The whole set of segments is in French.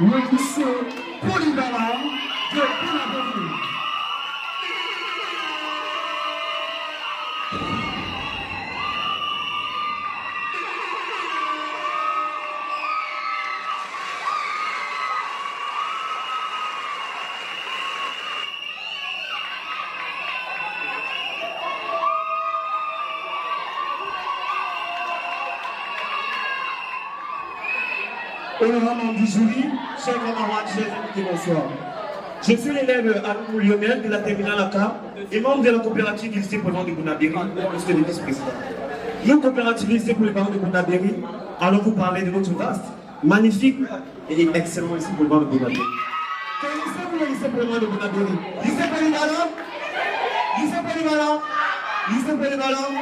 le lycée polyvalent de Bonabéry. Honorable du jury, chers camarades, chers invités, bonsoir. Je suis l'élève Anou Lionel de la terminale AK et membre de la coopérative du lycée Polyvalent de Bonabéry, monsieur le vice-président. Nous, coopérative du lycée Polyvalent de Bonabéry, allons vous parler de notre vaste, magnifique et excellent lycée Polyvalent de Bonabéry. Connaissez-vous le lycée Polyvalent de Bonabéry? Lycée Polyvalent? Lycée Polyvalent? Lycée Polyvalent?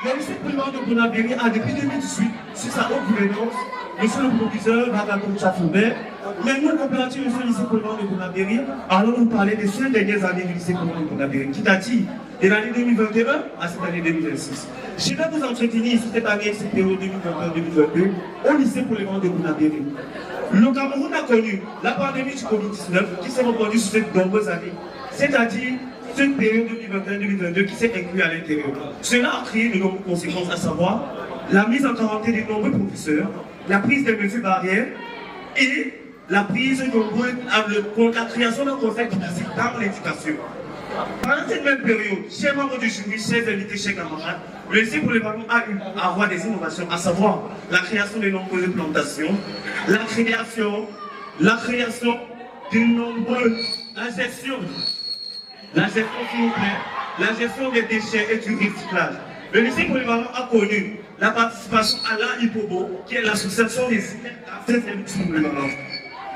Le lycée Polyvalent de Bonabéry a depuis 2018, sur sa haute gouvernance, monsieur le professeur Bagatou Chafoubert, mais nous, coopérative de ce lycée Polyvalent de Bonabéry, allons nous parler des 5 dernières années du lycée Polyvalent de Bonabéry, qui date de l'année 2021 à cette année 2026. Je vais vous entretenir ici cette année, cette période 2021-2022, au lycée Polyvalent de Bonabéry. Le Cameroun a connu la pandémie du Covid-19 qui s'est reproduite sur ces nombreuses années, c'est-à-dire cette période 2021-2022 qui s'est inclue à l'intérieur. Cela a créé de nombreuses conséquences, à savoir la mise en quarantaine de nombreux professeurs, la prise de mesures barrières et la prise de la création d'un concept physique dans l'éducation. Pendant cette même période, chers membres du jury, chers invités, chers camarades, le lycée Polyvalent a eu à avoir des innovations, à savoir la création de nombreuses plantations, la création de nombreuses, la gestion s'il vous plaît, la gestion des déchets et du recyclage. Le lycée Polyvalent a connu la participation à l'AIPOBO, qui est l'association des élèves du Polyvalent.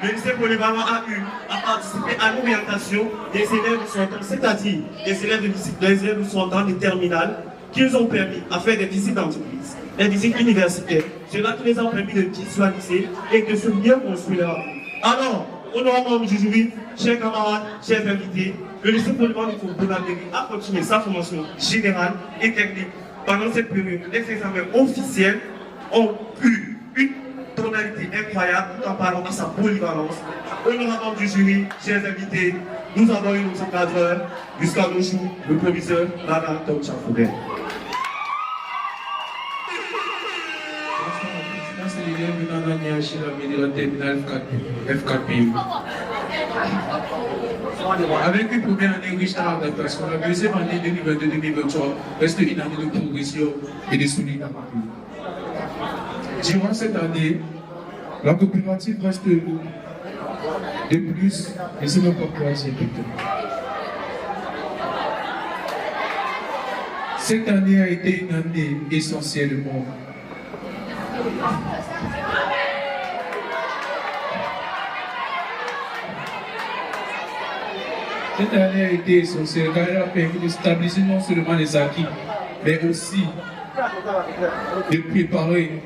Le lycée Polyvalent a eu à participer à l'orientation des élèves sortants, c'est-à-dire des élèves sortants des terminales, qui nous ont permis à faire des visites d'entreprise, des visites universitaires. Cela qui les a permis de visualiser et de se mieux construire leur vie. Alors, honorable du jury, chers camarades, chers invités, le lycée Polyvalent de Bonabéry a continué sa formation générale et technique. Pendant cette période, les examens officiels ont eu une tonalité incroyable tout en parlant à sa polyvalence. Honorable du jury, chers invités, nous avons eu notre cadreur jusqu'à nos jours, le proviseur Bagatou Chafoubert. Avec une première année riche en adaptation, la deuxième année 2022-2023 reste une année de progression et de soulignement. Durant cette année, la coopérative reste de plus et c'est même pas croisé plutôt. Cette année a été une année essentiellement Cette année a été essentielle car elle a permis de stabiliser non seulement les acquis, mais aussi de préparer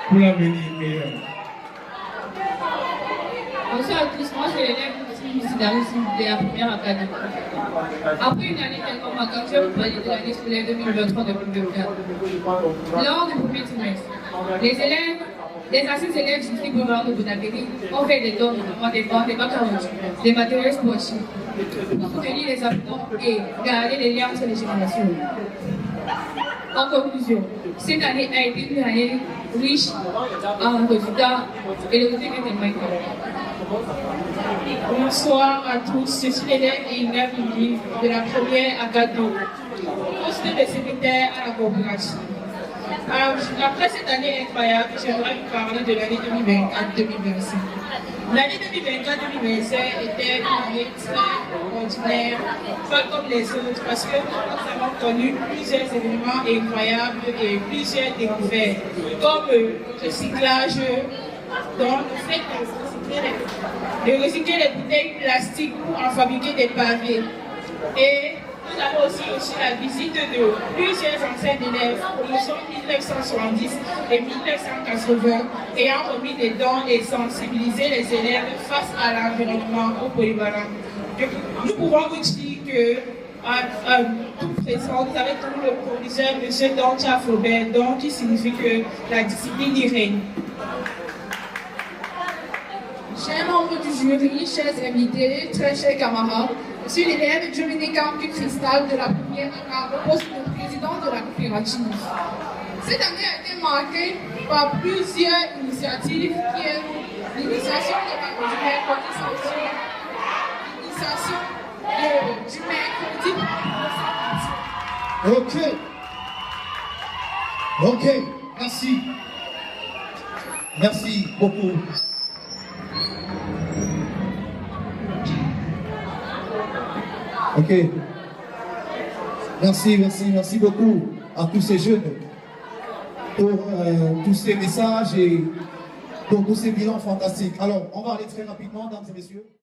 pour l'avenir meilleur. Bonsoir à tous, moi c'est l'élève de la première académie. Après une année tellement marquante, je vais vous parler de l'année scolaire 2023-2024. Lors du premier trimestre, les anciens élèves du lycée Polyvalent de Bonabéry ont fait des dons, des bancs, des bacs à outils, des matériels sportifs pour soutenir les apprenants et garder les liens entre les générations. En conclusion, cette année a été une année riche en résultats et le résultat est tellement Bonsoir à tous, je suis l'élève Ina Mili de la première Agado, poste de secrétaire à la coopérative. Après cette année incroyable, j'aimerais vous parler de l'année 2024-2025. L'année 2024-2025 était une année très ordinaire, pas comme les autres, parce que nous avons connu plusieurs événements incroyables et plusieurs découvertes, comme le recyclage, donc le fait de recycler les bouteilles plastiques pour en fabriquer des pavés. Et nous avons aussi reçu la visite de plusieurs anciens élèves, promotion 1970 et 1980, ayant remis des dons et sensibilisé les élèves face à l'environnement au polyvalent. Nous pouvons vous dire que tout présent, nous avons tout le proviseur, M. Doncha Faubert, donc qui signifie que la discipline y règne. Chers membres du jury, chers invités, très chers camarades, je suis l'élève Dominique Campi Cristal de la première ACA au poste de président de la coopérative. Cette année a été marquée par plusieurs initiatives qui est l'initiation du mercredi sanction, l'initiation du mercredi. Ok, merci. Merci beaucoup. Ok. Merci beaucoup à tous ces jeunes pour tous ces messages et pour tous ces bilans fantastiques. Alors, on va aller très rapidement, mesdames et messieurs.